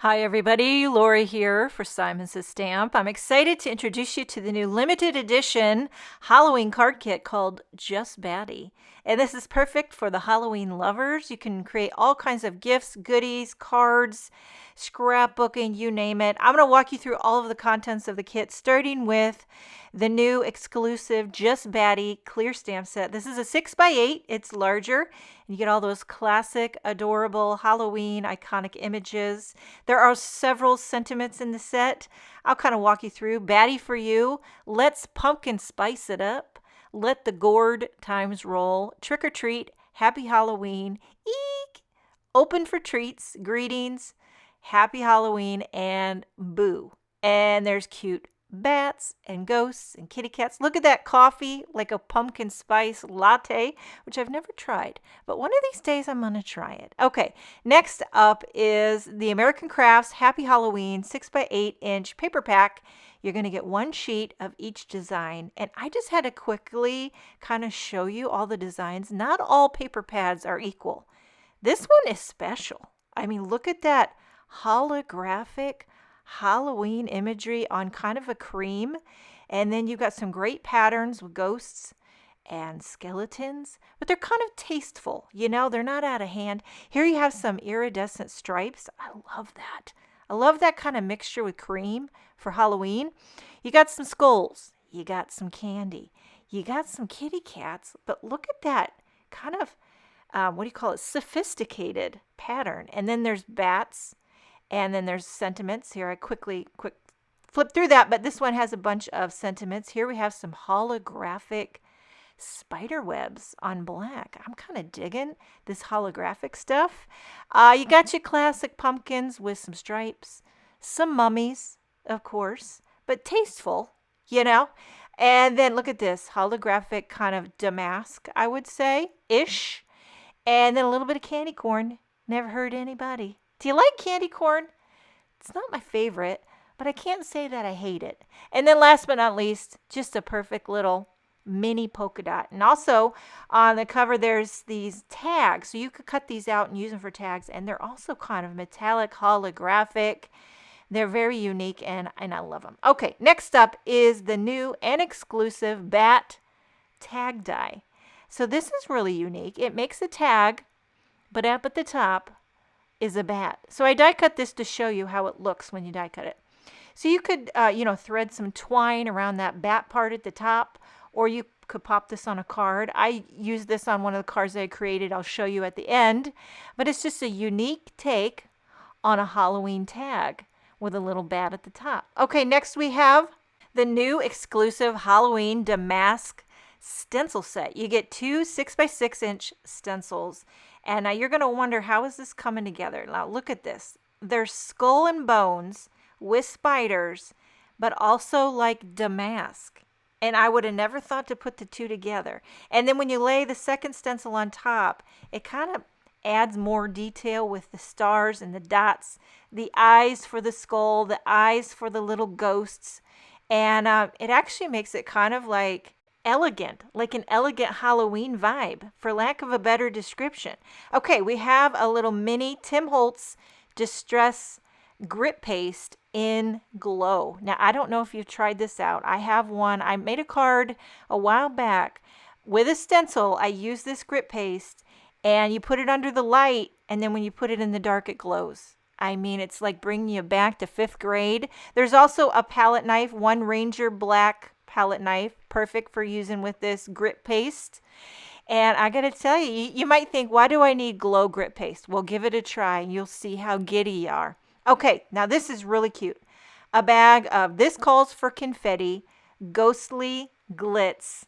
Hi everybody, Lori here for Simon Says Stamp. I'm excited to introduce you to the new limited edition Halloween card kit called Just Batty. And this is perfect for the Halloween lovers. You can create all kinds of gifts, goodies, cards, scrapbooking, you name it. I'm going to walk you through all of the contents of the kit, starting with the new exclusive Just Batty clear stamp set. This is a 6x8. It's larger, and you get all those classic, adorable Halloween iconic images. There are several sentiments in the set. I'll kind of walk you through. Batty for you. Let's pumpkin spice it up. Let the gourd times roll. Trick or treat. Happy Halloween. Eek! Open for treats. Greetings. Happy Halloween. And boo. And there's cute bats and ghosts and kitty cats. Look at that coffee, like a pumpkin spice latte, which I've never tried, but one of these days I'm going to try it. Okay, next up is the American Crafts Happy Halloween 6x8-inch paper pack. You're going to get one sheet of each design, and I just had to quickly kind of show you all the designs. Not all paper pads are equal. This one is special. I mean, look at that holographic Halloween imagery on kind of a cream, and then you've got some great patterns with ghosts and skeletons, but they're kind of tasteful, you know, they're not out of hand. Here you have some iridescent stripes. I love that. I love that kind of mixture with cream for Halloween. You got some skulls, you got some candy, you got some kitty cats, but look at that kind of what do you call it, sophisticated pattern. And then there's bats. And then there's sentiments. Here I quick flip through that, but this one has a bunch of sentiments. Here we have some holographic spider webs on black. I'm kind of digging this holographic stuff. You got your classic pumpkins with some stripes, some mummies, of course, but tasteful, you know. And then look at this holographic kind of damask, I would say, ish. And then a little bit of candy corn. Never hurt anybody. Do you like candy corn? It's not my favorite, but I can't say that I hate it. And then last but not least, just a perfect little mini polka dot. And also on the cover, there's these tags. So you could cut these out and use them for tags. And they're also kind of metallic, holographic. They're very unique, and I love them. Okay, next up is the new and exclusive Bat tag die. So this is really unique. It makes a tag, but up at the top is a bat. So I die cut this to show you how it looks when you die cut it. So you could, thread some twine around that bat part at the top, or you could pop this on a card. I used this on one of the cards that I created. I'll show you at the end. But it's just a unique take on a Halloween tag with a little bat at the top. Okay, next we have the new exclusive Halloween damask stencil set. You get two 6x6-inch stencils. And now you're going to wonder, how is this coming together? Now look at this. There's skull and bones with spiders, but also like damask. And I would have never thought to put the two together. And then when you lay the second stencil on top, it kind of adds more detail with the stars and the dots, the eyes for the skull, the eyes for the little ghosts. And it actually makes it kind of like elegant, like an elegant Halloween vibe, for lack of a better description. Okay, we have a little mini Tim Holtz Distress Grit Paste in Glow. Now, I don't know if you've tried this out. I have one. I made a card a while back with a stencil. I use this grit paste, and you put it under the light, and then when you put it in the dark, it glows. I mean, it's like bringing you back to 5th grade. There's also a palette knife, one Ranger Black palette knife, perfect for using with this grit paste. And I gotta tell you, you might think, why do I need glow grit paste? Well, give it a try and you'll see how giddy you are. Okay, now this is really cute. A bag of, this calls for confetti, ghostly glitz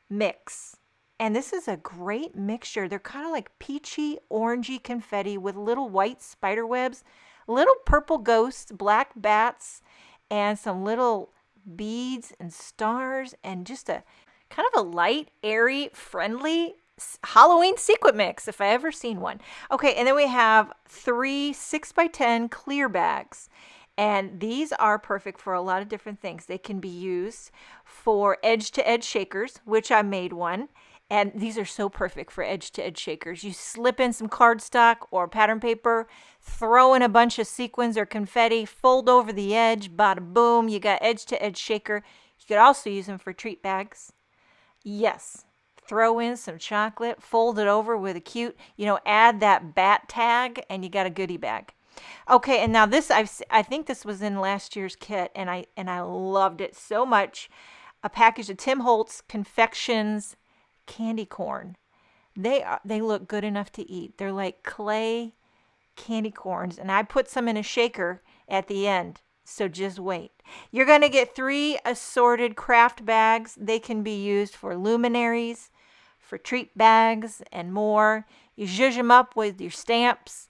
mix. And this is a great mixture. They're kind of like peachy, orangey confetti with little white spider webs, little purple ghosts, black bats, and some little beads and stars, and just a kind of a light, airy, friendly Halloween sequin mix, if I ever seen one. Okay, and then we have 3 6x10 clear bags. And these are perfect for a lot of different things. They can be used for edge-to-edge shakers, which I made one. And these are so perfect for edge-to-edge shakers. You slip in some cardstock or pattern paper, throw in a bunch of sequins or confetti, fold over the edge, bada boom, you got edge-to-edge shaker. You could also use them for treat bags. Yes, throw in some chocolate, fold it over with a cute, add that bat tag, and you got a goodie bag. Okay, and now this, I think this was in last year's kit, and I loved it so much. A package of Tim Holtz Confections candy corn. They look good enough to eat. They're like clay candy corns, and I put some in a shaker at the end. So just wait. You're going to get 3 assorted craft bags. They can be used for luminaries, for treat bags, and more. You zhuzh them up with your stamps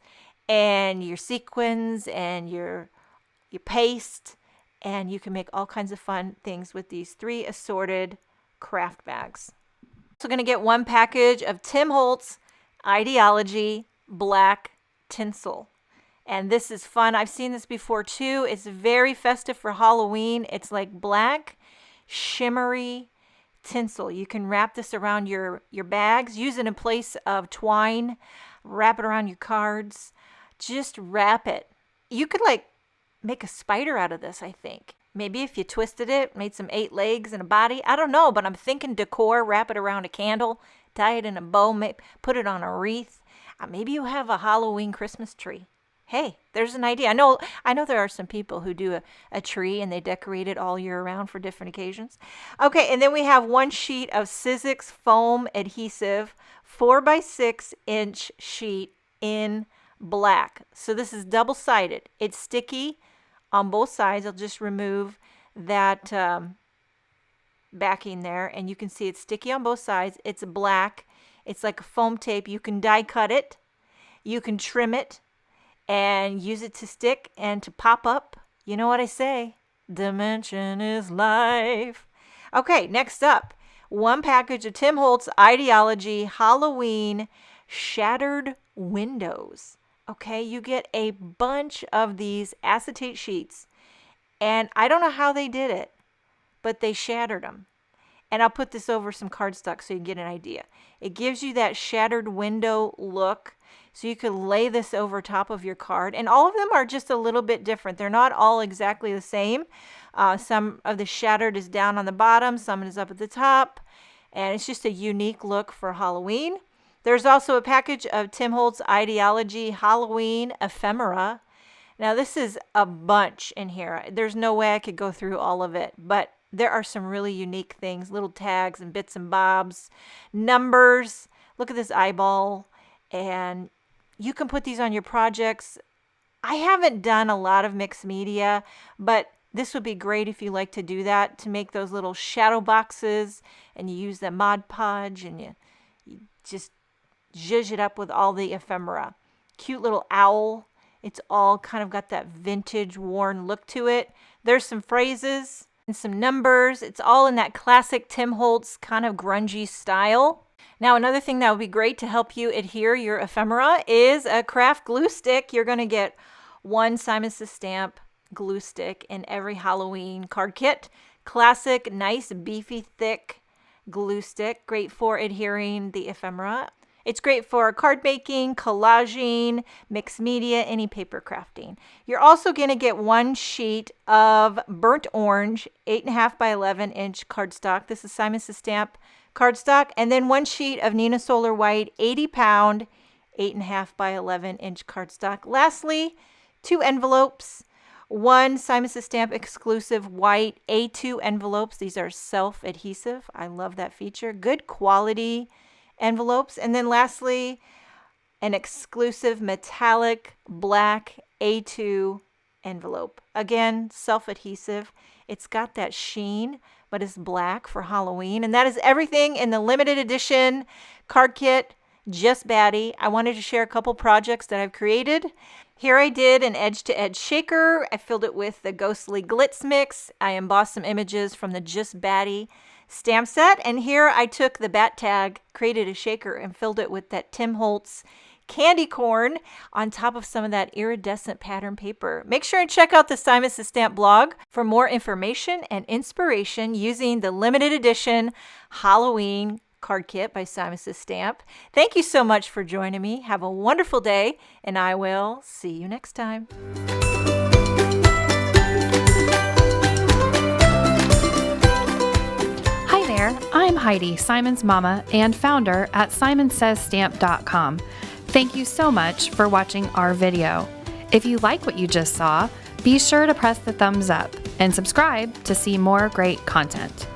and your sequins and your paste, and you can make all kinds of fun things with these 3 assorted craft bags. Also going to get 1 package of Tim Holtz Ideology Black Tinsel. And this is fun. I've seen this before too. It's very festive for Halloween. It's like black, shimmery tinsel. You can wrap this around your bags. Use it in place of twine. Wrap it around your cards. Just wrap it. You could make a spider out of this, I think. Maybe if you twisted it, made some 8 legs and a body. I don't know, but I'm thinking decor. Wrap it around a candle. Tie it in a bow. Put it on a wreath. Maybe you have a Halloween Christmas tree. Hey, there's an idea. I know there are some people who do a tree and they decorate it all year round for different occasions. Okay, and then we have 1 sheet of Sizzix foam adhesive, 4x6-inch sheet in black. So this is double-sided. It's sticky on both sides. I'll just remove that backing there, and you can see it's sticky on both sides. It's black. It's like a foam tape. You can die cut it. You can trim it and use it to stick and to pop up. You know what I say? Dimension is life. Okay, next up, 1 package of Tim Holtz Ideology Halloween Shattered Windows. Okay, you get a bunch of these acetate sheets, and I don't know how they did it, but they shattered them. And I'll put this over some cardstock so you get an idea. It gives you that shattered window look, so you could lay this over top of your card. And all of them are just a little bit different. They're not all exactly the same. Some of the shattered is down on the bottom, some is up at the top, and it's just a unique look for Halloween. There's also a package of Tim Holtz Ideology Halloween Ephemera. Now this is a bunch in here. There's no way I could go through all of it, but there are some really unique things, little tags and bits and bobs, numbers. Look at this eyeball, and you can put these on your projects. I haven't done a lot of mixed media, but this would be great if you like to do that, to make those little shadow boxes, and you use the Mod Podge, and you just zhuzh it up with all the ephemera. Cute little owl. It's all kind of got that vintage worn look to it. There's some phrases and some numbers. It's all in that classic Tim Holtz kind of grungy style. Now, another thing that would be great to help you adhere your ephemera is a craft glue stick. You're going to get 1 Simon Says Stamp glue stick in every Halloween card kit. Classic, nice, beefy, thick glue stick. Great for adhering the ephemera. It's great for card making, collaging, mixed media, any paper crafting. You're also going to get 1 sheet of burnt orange, 8.5 by 11-inch cardstock. This is Simon Says Stamp cardstock. And then 1 sheet of Nina Solar White, 80-pound, 8.5 by 11-inch cardstock. Lastly, 2 envelopes. 1 Simon Says Stamp exclusive white A2 envelopes. These are self-adhesive. I love that feature. Good quality envelopes. And then lastly, an exclusive metallic black A2 envelope. Again, self-adhesive. It's got that sheen, but it's black for Halloween. And that is everything in the limited edition card kit, Just Batty. I wanted to share a couple projects that I've created. Here I did an edge-to-edge shaker. I filled it with the Ghostly Glitz mix. I embossed some images from the Just Batty stamp set. And here I took the bat tag, created a shaker, and filled it with that Tim Holtz candy corn on top of some of that iridescent pattern paper. Make sure and check out the Simon Says Stamp blog for more information and inspiration using the limited edition Halloween card kit by Simon Says Stamp. Thank you so much for joining me. Have a wonderful day, and I will see you next time. Hi there, I'm Heidi, Simon's mama and founder at simonsaysstamp.com. Thank you so much for watching our video. If you like what you just saw, be sure to press the thumbs up and subscribe to see more great content.